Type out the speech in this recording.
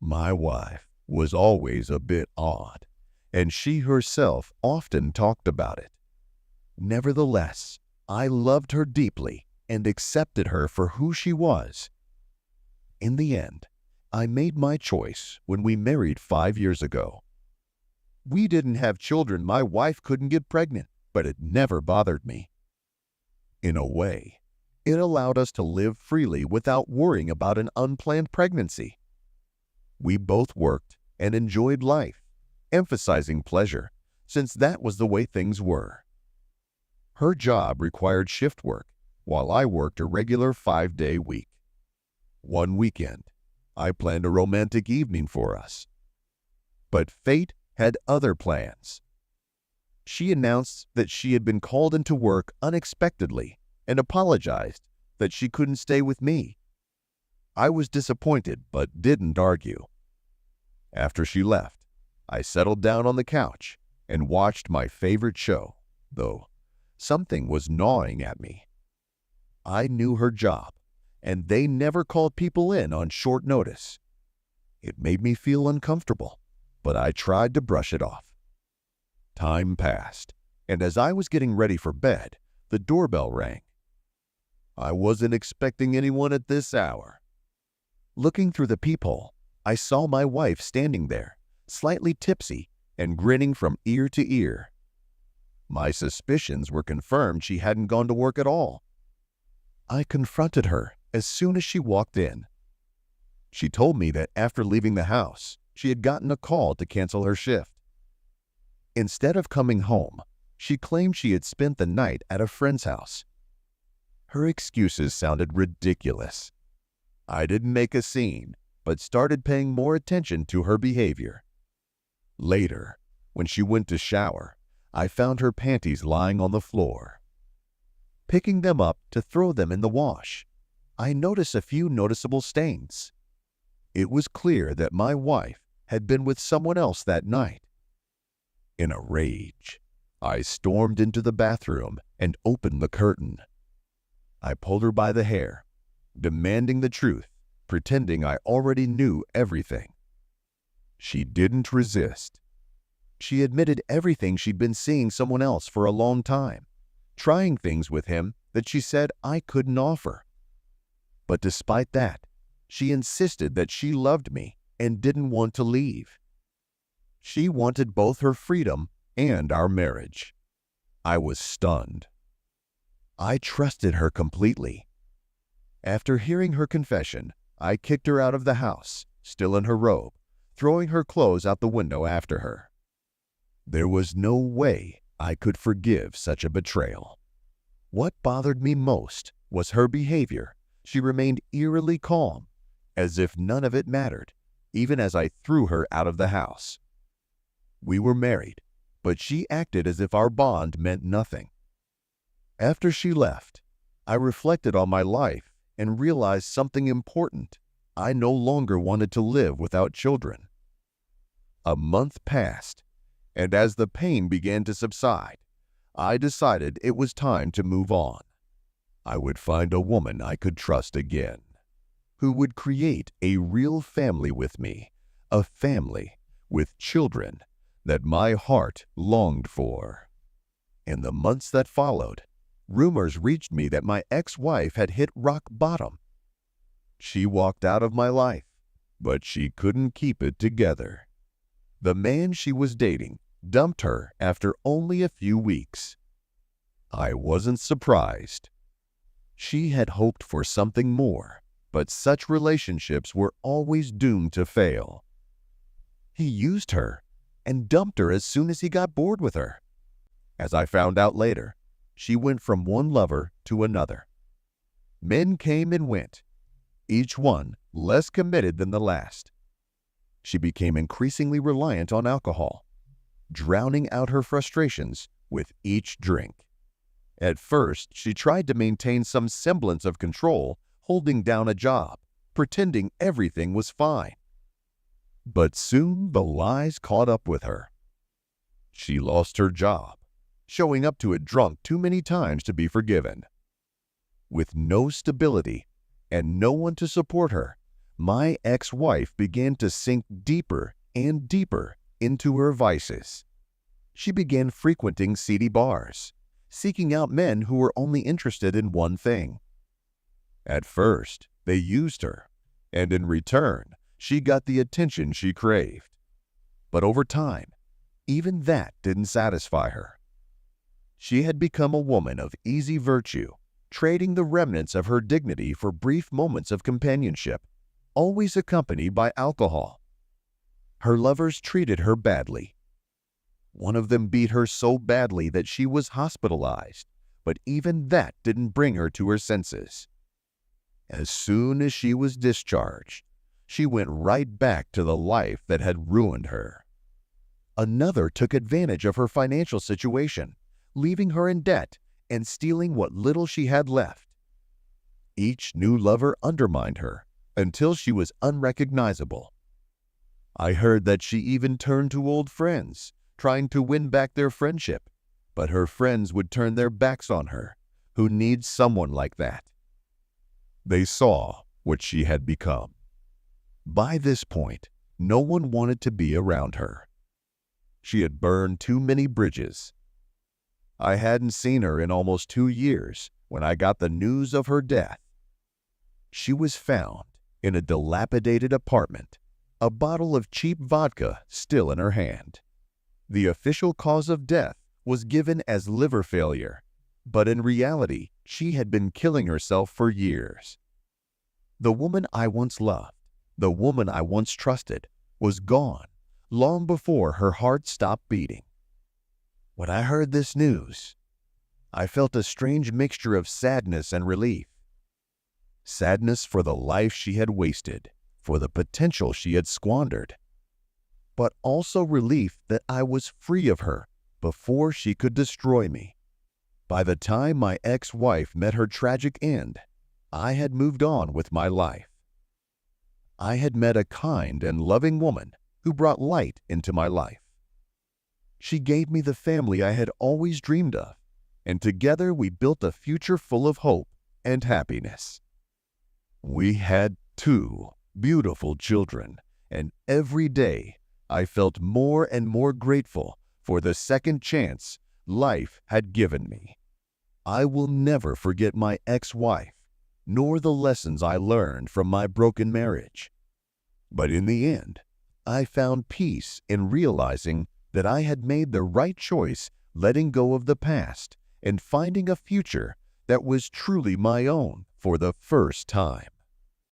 My wife was always a bit odd, and she herself often talked about it. Nevertheless, I loved her deeply and accepted her for who she was. In the end, I made my choice when we married 5 years ago. We didn't have children. My wife couldn't get pregnant, but it never bothered me. In a way, it allowed us to live freely without worrying about an unplanned pregnancy. We both worked and enjoyed life, emphasizing pleasure, since that was the way things were. Her job required shift work, while I worked a regular 5-day week. One weekend, I planned a romantic evening for us. But fate had other plans. She announced that she had been called into work unexpectedly and apologized that she couldn't stay with me. I was disappointed but didn't argue. After she left, I settled down on the couch and watched my favorite show, though something was gnawing at me. I knew her job, and they never called people in on short notice. It made me feel uncomfortable, but I tried to brush it off. Time passed, and as I was getting ready for bed, the doorbell rang. I wasn't expecting anyone at this hour. Looking through the peephole, I saw my wife standing there, slightly tipsy and grinning from ear to ear. My suspicions were confirmed. She hadn't gone to work at all. I confronted her as soon as she walked in. She told me that after leaving the house, she had gotten a call to cancel her shift. Instead of coming home, she claimed she had spent the night at a friend's house. Her excuses sounded ridiculous. I didn't make a scene, but started paying more attention to her behavior. Later, when she went to shower, I found her panties lying on the floor. Picking them up to throw them in the wash, I noticed a few noticeable stains. It was clear that my wife had been with someone else that night. In a rage, I stormed into the bathroom and opened the curtain. I pulled her by the hair, demanding the truth, pretending I already knew everything. She didn't resist. She admitted everything. She'd been seeing someone else for a long time, trying things with him that she said I couldn't offer. But despite that, she insisted that she loved me and didn't want to leave. She wanted both her freedom and our marriage. I was stunned. I trusted her completely. After hearing her confession, I kicked her out of the house, still in her robe, throwing her clothes out the window after her. There was no way I could forgive such a betrayal. What bothered me most was her behavior. She remained eerily calm, as if none of it mattered, even as I threw her out of the house. We were married, but she acted as if our bond meant nothing. After she left, I reflected on my life and realized something important. I no longer wanted to live without children. A month passed, and as the pain began to subside, I decided it was time to move on. I would find a woman I could trust again, who would create a real family with me, a family with children that my heart longed for. In the months that followed, rumors reached me that my ex-wife had hit rock bottom. She walked out of my life, but she couldn't keep it together. The man she was dating dumped her after only a few weeks. I wasn't surprised. She had hoped for something more, but such relationships were always doomed to fail. He used her and dumped her as soon as he got bored with her. As I found out later, she went from one lover to another. Men came and went, each one less committed than the last. She became increasingly reliant on alcohol, drowning out her frustrations with each drink. At first, she tried to maintain some semblance of control, holding down a job, pretending everything was fine. But soon the lies caught up with her. She lost her job, showing up to it drunk too many times to be forgiven. With no stability and no one to support her, my ex-wife began to sink deeper and deeper into her vices. She began frequenting seedy bars, seeking out men who were only interested in one thing. At first, they used her, and in return, she got the attention she craved. But over time, even that didn't satisfy her. She had become a woman of easy virtue, trading the remnants of her dignity for brief moments of companionship, always accompanied by alcohol. Her lovers treated her badly. One of them beat her so badly that she was hospitalized, but even that didn't bring her to her senses. As soon as she was discharged, she went right back to the life that had ruined her. Another took advantage of her financial situation, leaving her in debt and stealing what little she had left. Each new lover undermined her until she was unrecognizable. I heard that she even turned to old friends, trying to win back their friendship, but her friends would turn their backs on her. Who needs someone like that? They saw what she had become. By this point, no one wanted to be around her. She had burned too many bridges. I hadn't seen her in almost 2 years when I got the news of her death. She was found in a dilapidated apartment, a bottle of cheap vodka still in her hand. The official cause of death was given as liver failure, but in reality, she had been killing herself for years. The woman I once loved, the woman I once trusted, was gone long before her heart stopped beating. When I heard this news, I felt a strange mixture of sadness and relief. Sadness for the life she had wasted, for the potential she had squandered, but also relief that I was free of her before she could destroy me. By the time my ex-wife met her tragic end, I had moved on with my life. I had met a kind and loving woman who brought light into my life. She gave me the family I had always dreamed of, and together we built a future full of hope and happiness. We had 2 beautiful children, and every day I felt more and more grateful for the second chance life had given me. I will never forget my ex-wife, nor the lessons I learned from my broken marriage. But in the end, I found peace in realizing that I had made the right choice, letting go of the past and finding a future that was truly my own for the first time.